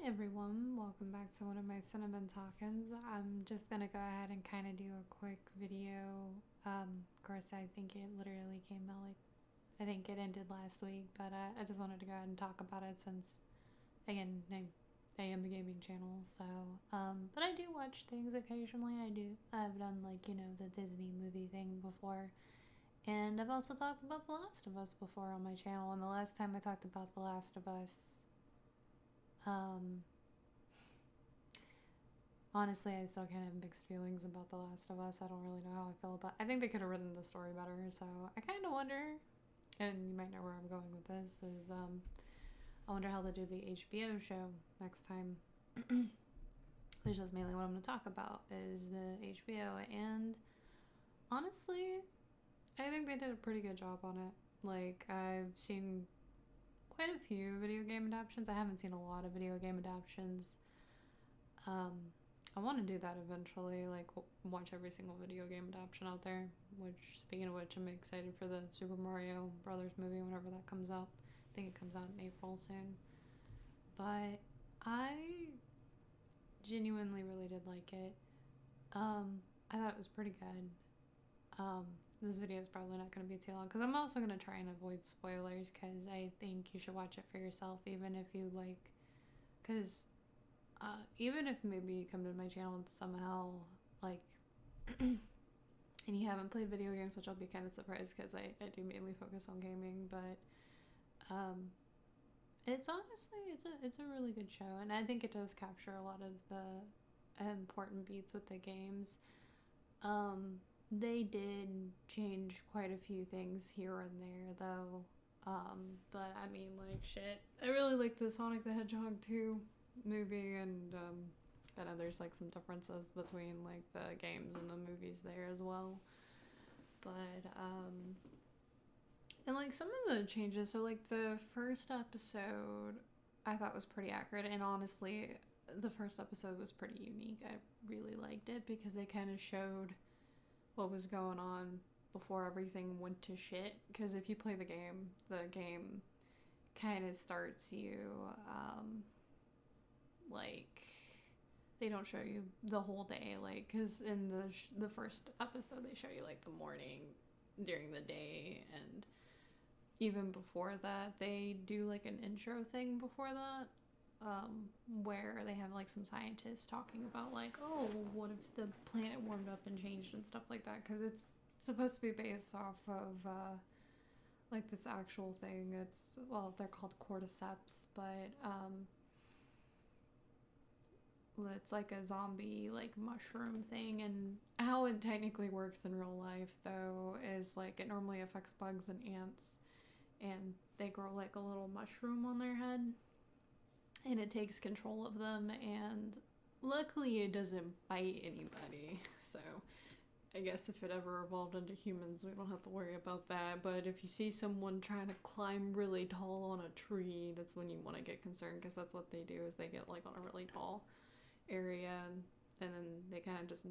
everyone, welcome back to one of my cinnamon Talkins. I'm just gonna go ahead and kind of do a quick video. Of course, I think it literally came out I think it ended last week, but I just wanted to go ahead and talk about it since, again, I am a gaming channel, so, but I do watch things occasionally. I've done the Disney movie thing before, and I've also talked about The Last of Us before on my channel, and the last time I talked about The Last of Us, um, honestly, I still kind of have mixed feelings about The Last of Us. I don't really know how I feel about. I think they could have written the story better. So I kind of wonder, and you might know where I'm going with this. Is I wonder how they do the HBO show next time. Which is mainly what I'm going to talk about is the HBO. And honestly, I think they did a pretty good job on it. Like, I've seen quite a few video game adaptations. I haven't seen a lot of video game adaptations. I want to do that eventually, like watch every single video game adaptation out there. Which, speaking of which, I'm excited for the Super Mario Brothers movie whenever that comes out. I think it comes out in April soon. But I genuinely really did like it. I thought it was pretty good. This video is probably not going to be too long because I'm also going to try and avoid spoilers because I think you should watch it for yourself, even if you like. Because even if maybe you come to my channel and somehow like and you haven't played video games, which I'll be kind of surprised because I do mainly focus on gaming, but it's honestly it's a really good show, and I think it does capture a lot of the important beats with the games. They did change quite a few things here and there though, but I mean, like, shit, I really like the Sonic the Hedgehog 2 movie, and I know there's like some differences between like the games and the movies there as well, but and like some of the changes, so like the first episode I thought was pretty accurate, and honestly the first episode was pretty unique. I really liked it because they kind of showed what was going on before everything went to shit, because if you play the game kind of starts you like, they don't show you the whole day, like, because in the first episode they show you like the morning, during the day, and even before that they do like an intro thing before that, where they have like some scientists talking about like, oh, what if the planet warmed up and changed and stuff like that, because it's supposed to be based off of like this actual thing. It's, well, they're called cordyceps, but it's like a zombie like mushroom thing, and how it technically works in real life though is like it normally affects bugs and ants, and they grow like a little mushroom on their head and it takes control of them, and luckily it doesn't bite anybody. So I guess if it ever evolved into humans, we don't have to worry about that. But if you see someone trying to climb really tall on a tree, that's when you want to get concerned, because that's what they do, is they get like on a really tall area, and then they kind of just,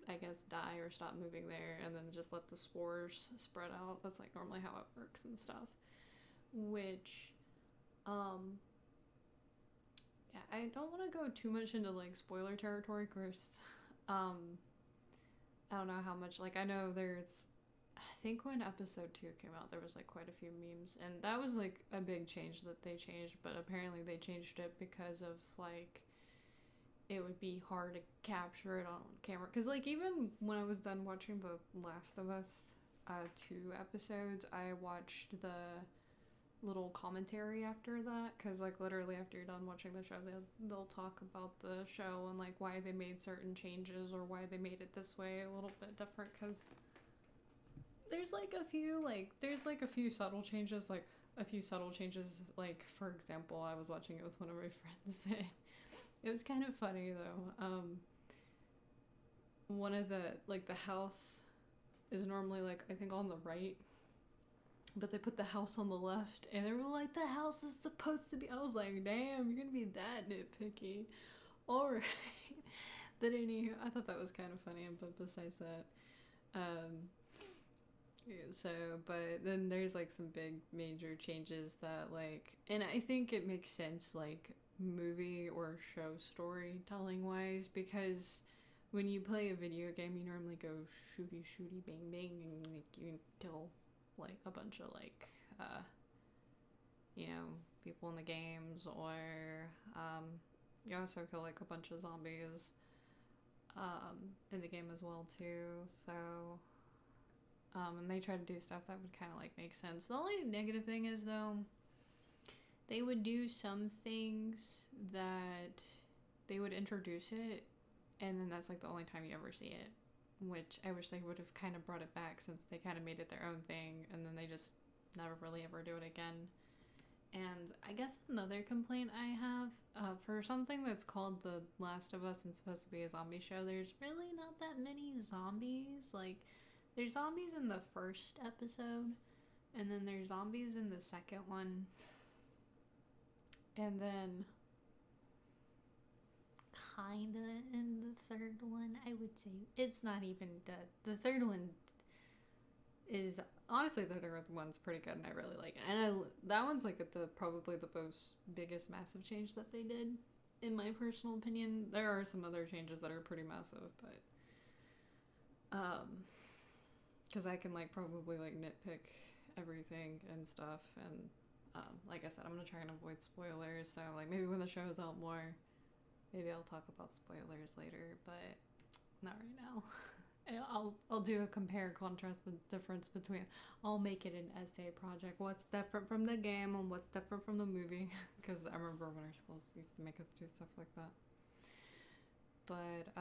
I guess, die or stop moving there, and then just let the spores spread out. That's like normally how it works and stuff. Which yeah, I don't want to go too much into like spoiler territory, of course. I don't know how much, like, I know there's, I think when episode 2 came out there was like quite a few memes, and that was like a big change that they changed, but apparently they changed it because of like it would be hard to capture it on camera, because like even when I was done watching The Last of Us 2 episodes, I watched the little commentary after that, because like literally after you're done watching the show, they'll talk about the show and like why they made certain changes or why they made it this way a little bit different, because there's like a few subtle changes, like for example, I was watching it with one of my friends and it was kind of funny though. One of the, like, the house is normally like, I think, on the right, but they put the house on the left, and they were like, the house is supposed to be, I was like, damn, you're gonna be that nitpicky. Alright. But anywho, I thought that was kind of funny, but besides that, so, but then there's like some big major changes that, like, and I think it makes sense, like, movie or show storytelling wise, because when you play a video game, you normally go shooty shooty bang bang, and like you kill like a bunch of like you know, people in the games, or you also kill like a bunch of zombies in the game as well too. So and they try to do stuff that would kind of like make sense. The only negative thing is though, they would do some things that they would introduce it, and then that's like the only time you ever see it, which I wish they would have kind of brought it back, since they kind of made it their own thing, and then they just never really ever do it again. And I guess another complaint I have, for something that's called The Last of Us and supposed to be a zombie show, there's really not that many zombies. Like, there's zombies in the first episode, and then there's zombies in the second one, and then kinda in the third one. I would say it's not even dead. The third one is honestly, the third one's pretty good, and I really like it. And that one's like probably the most biggest massive change that they did, in my personal opinion. There are some other changes that are pretty massive, but because I can like probably like nitpick everything and stuff, and like I said, I'm gonna try and avoid spoilers. So like maybe when the show's out more, maybe I'll talk about spoilers later, but not right now. I'll do a compare contrast difference between. I'll make it an essay project. What's different from the game and what's different from the movie? Because I remember when our schools used to make us do stuff like that. But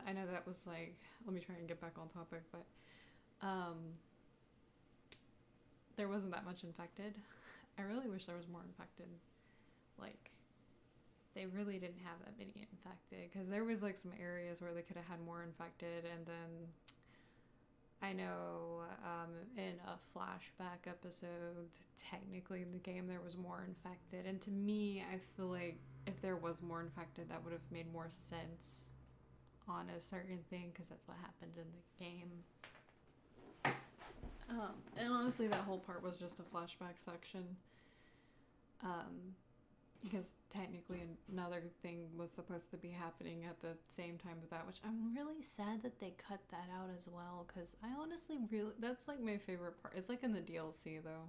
I know that was like. Let me try and get back on topic, but there wasn't that much infected. I really wish there was more infected. Like, they really didn't have that many infected, because there was like some areas where they could have had more infected. And then I know in a flashback episode, technically in the game there was more infected, and to me I feel like if there was more infected, that would have made more sense on a certain thing, because that's what happened in the game. And honestly, that whole part was just a flashback section, because technically another thing was supposed to be happening at the same time with that, which I'm really sad that they cut that out as well, because I honestly really, that's like my favorite part. It's like in the DLC though.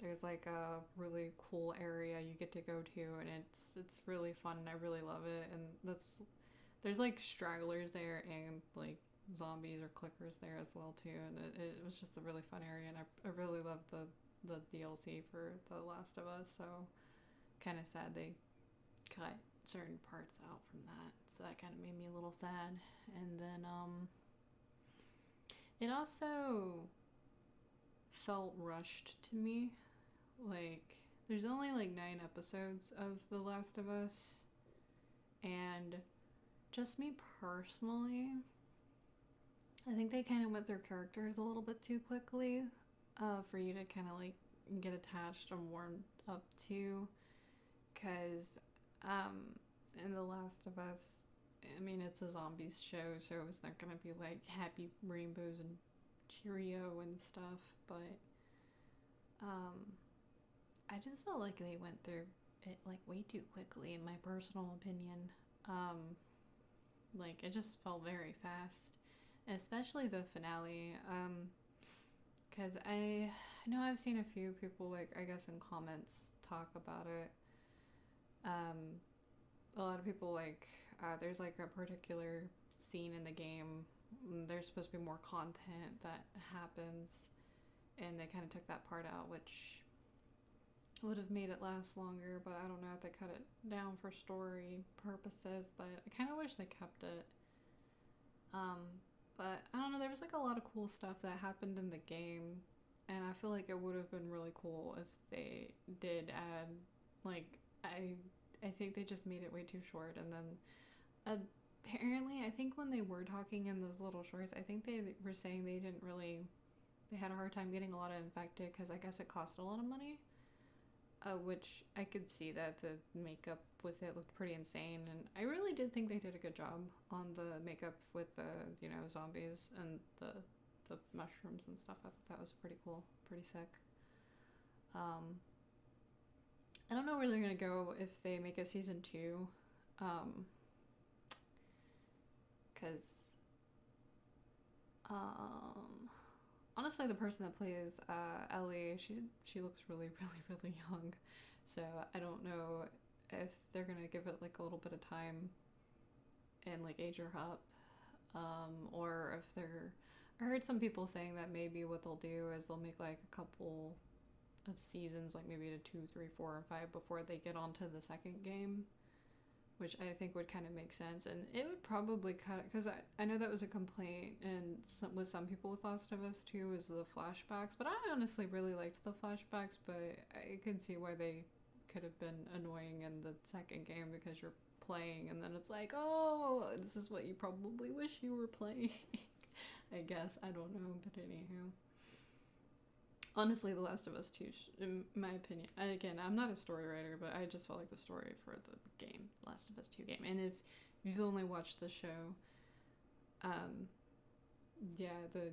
There's like a really cool area you get to go to, and it's really fun, and I really love it. And there's like stragglers there and like zombies or clickers there as well too, and it was just a really fun area, and I really loved the DLC for The Last of Us, so kind of sad they cut certain parts out from that, so that kind of made me a little sad. And then it also felt rushed to me. Like, there's only like 9 episodes of The Last of Us, and just me personally, I think they kind of went through characters a little bit too quickly for you to kind of like get attached and warmed up to, because in The Last of Us, I mean, it's a zombies show, so it's not gonna be like happy rainbows and Cheerio and stuff, but I just felt like they went through it like way too quickly, in my personal opinion. Like, it just felt very fast, especially the finale, because I know I've seen a few people, like, I guess in comments, talk about it. A lot of people, like, there's like a particular scene in the game, there's supposed to be more content that happens, and they kind of took that part out, which would have made it last longer, but I don't know if they cut it down for story purposes, but I kind of wish they kept it. But I don't know, there was like a lot of cool stuff that happened in the game, and I feel like it would have been really cool if they did add, like, I think they just made it way too short. And then apparently, I think when they were talking in those little shorts, I think they were saying they had a hard time getting a lot of infected, because I guess it cost a lot of money. Which I could see that the makeup with it looked pretty insane, and I really did think they did a good job on the makeup with the, you know, zombies and the mushrooms and stuff. I thought that was pretty cool, pretty sick. Um, I don't know where they're gonna go if they make a season 2, because um, honestly, the person that plays Ellie, she looks really, really, really young. So I don't know if they're gonna give it like a little bit of time and like age her up, or if they're. I heard some people saying that maybe what they'll do is they'll make like a couple of seasons, like maybe to 2, 3, 4, or 5 before they get onto the second game, which I think would kind of make sense. And it would probably cut it, because I know that was a complaint and with some people with Last of Us 2 is the flashbacks, but I honestly really liked the flashbacks, but I can see why they could have been annoying in the second game, because you're playing and then it's like, oh, this is what you probably wish you were playing. I guess, I don't know, but anywho. Honestly, The Last of Us 2, in my opinion, again, I'm not a story writer, but I just felt like the story for the game, Last of Us 2 game. And if you've only watched the show, yeah, the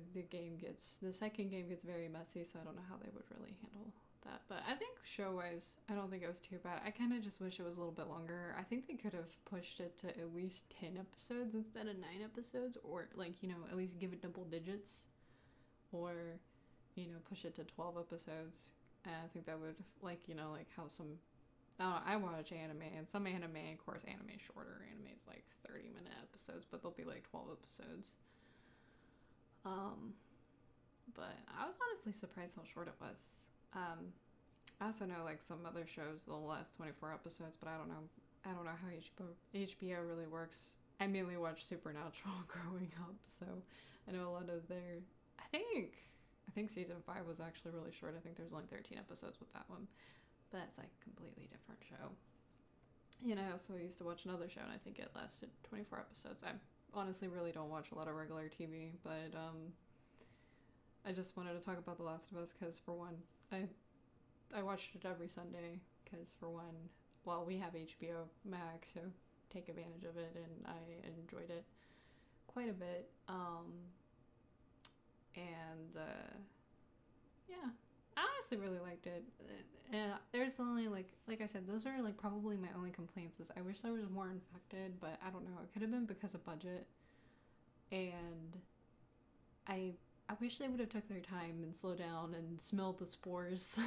second game gets very messy, so I don't know how they would really handle that. But I think show-wise, I don't think it was too bad. I kind of just wish it was a little bit longer. I think they could have pushed it to at least 10 episodes instead of 9 episodes, or like, you know, at least give it double digits, or, you know, push it to 12 episodes. And I think that would, like, you know, like how some, I don't know, I watch anime, and some anime, of course, anime is shorter. Anime is like 30-minute episodes, but they'll be like 12 episodes. But I was honestly surprised how short it was. I also know like some other shows they'll last 24 episodes, but I don't know how HBO really works. I mainly watched Supernatural growing up, so I know a lot of their. I think season 5 was actually really short. I think there's only 13 episodes with that one, but it's like a completely different show. You know, I also used to watch another show, and I think it lasted 24 episodes. I honestly really don't watch a lot of regular TV, but I just wanted to talk about The Last of Us because, for one, I watched it every Sunday because, for one, well, we have HBO Max, so take advantage of it, and I enjoyed it quite a bit. Yeah, I honestly really liked it. And there's only like I said, those are like probably my only complaints. Is I wish there was more infected, but I don't know. It could have been because of budget, and I wish they would have took their time and slowed down and smelled the spores.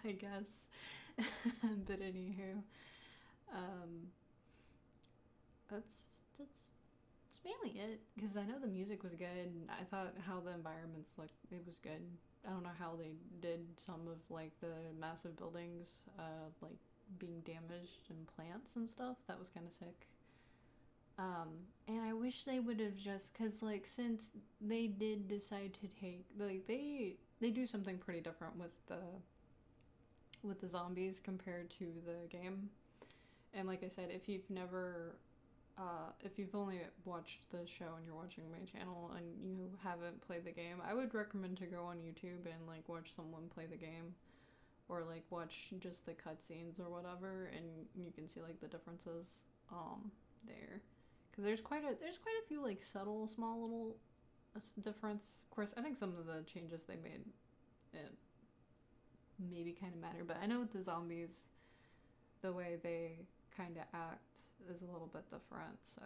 I guess. But anywho, that's mainly it, because I know the music was good. I thought how the environments looked, it was good. I don't know how they did some of like the massive buildings like being damaged and plants and stuff. That was kind of sick. And I wish they would have just, because like since they did decide to take, like they do something pretty different with the zombies compared to the game. And like I said, if you've only watched the show and you're watching my channel and you haven't played the game, I would recommend to go on YouTube and like watch someone play the game, or like watch just the cutscenes or whatever, and you can see like the differences there, because there's quite a few like subtle small little difference. Of course, I think some of the changes they made it maybe kind of matter, but I know with the zombies, the way they kind of act is a little bit different, so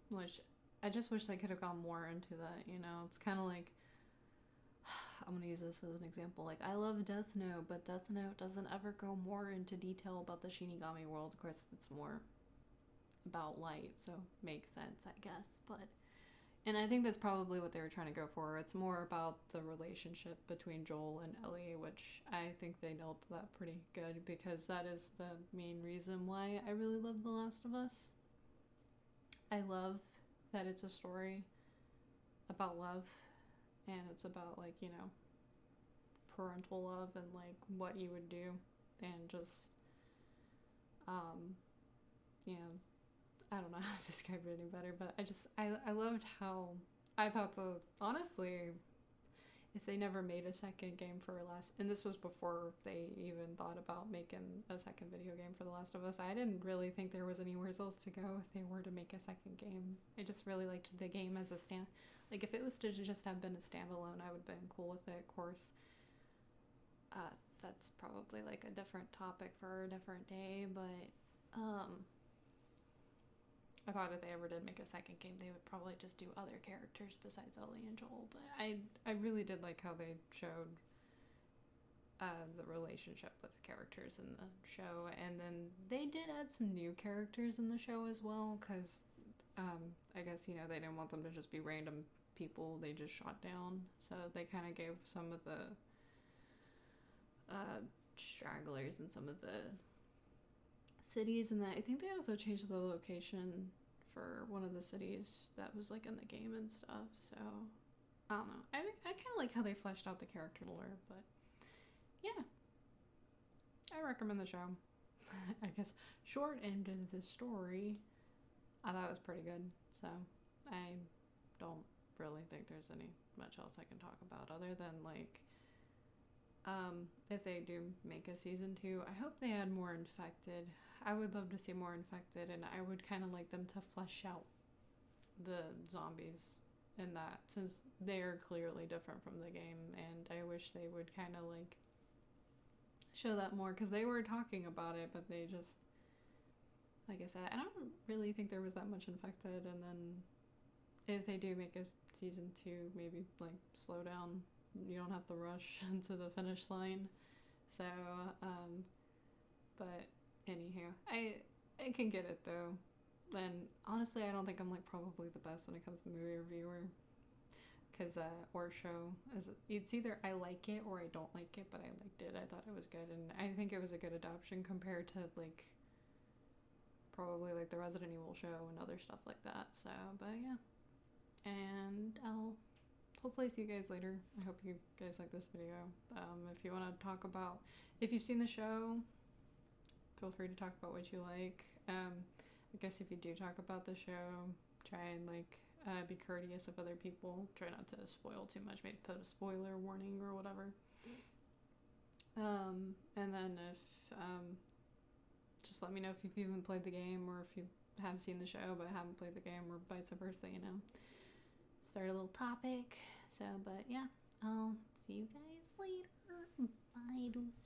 which I just wish they could have gone more into that. You know, it's kind of like, I'm gonna use this as an example, like I love Death Note, but Death Note doesn't ever go more into detail about the Shinigami world. Of course, it's more about light, so makes sense, I guess. But and I think that's probably what they were trying to go for. It's more about the relationship between Joel and Ellie, which I think they nailed that pretty good, because that is the main reason why I really love The Last of Us. I love that it's a story about love, and it's about like, you know, parental love and like what you would do, and just you know, I don't know how to describe it any better, but I loved how, I thought honestly, if they never made a second game for and this was before they even thought about making a second video game for The Last of Us, I didn't really think there was anywhere else to go if they were to make a second game. I just really liked the game as a like if it was to just have been a standalone, I would have been cool with it, of course. that's probably like a different topic for a different day, but I thought if they ever did make a second game, they would probably just do other characters besides Ellie and Joel. But I really did like how they showed the relationship with characters in the show, and then they did add some new characters in the show as well, because I guess, you know, they didn't want them to just be random people they just shot down, so they kind of gave some of the stragglers in some of the cities, and that I think they also changed the location for one of the cities that was like in the game and stuff. So I don't know. I kind of like how they fleshed out the character lore, but yeah, I recommend the show. I guess short end of the story, I thought it was pretty good. So I don't really think there's any much else I can talk about other than like, if they do make a season 2, I hope they add more infected. I would love to see more infected, and I would kind of like them to flesh out the zombies in that, since they are clearly different from the game, and I wish they would kind of like show that more, because they were talking about it, but they just, like I said, I don't really think there was that much infected. And then if they do make a season 2, maybe like slow down. You don't have to rush into the finish line. So, but anywho, I can get it though. And honestly, I don't think I'm like probably the best when it comes to movie reviewer, because or show, it's either I like it or I don't like it, but I liked it. I thought it was good, and I think it was a good adaptation compared to like probably like the Resident Evil show and other stuff like that. So, but yeah, and I'll hopefully see you guys later. I hope you guys like this video. If you want to talk about, if you've seen the show, feel free to talk about what you like. I guess if you do talk about the show, try and like be courteous of other people. Try not to spoil too much. Maybe put a spoiler warning or whatever. And then if just let me know if you've even played the game, or if you have seen the show but haven't played the game, or vice versa, you know. Start a little topic. So, but yeah, I'll see you guys later. Bye, deuces.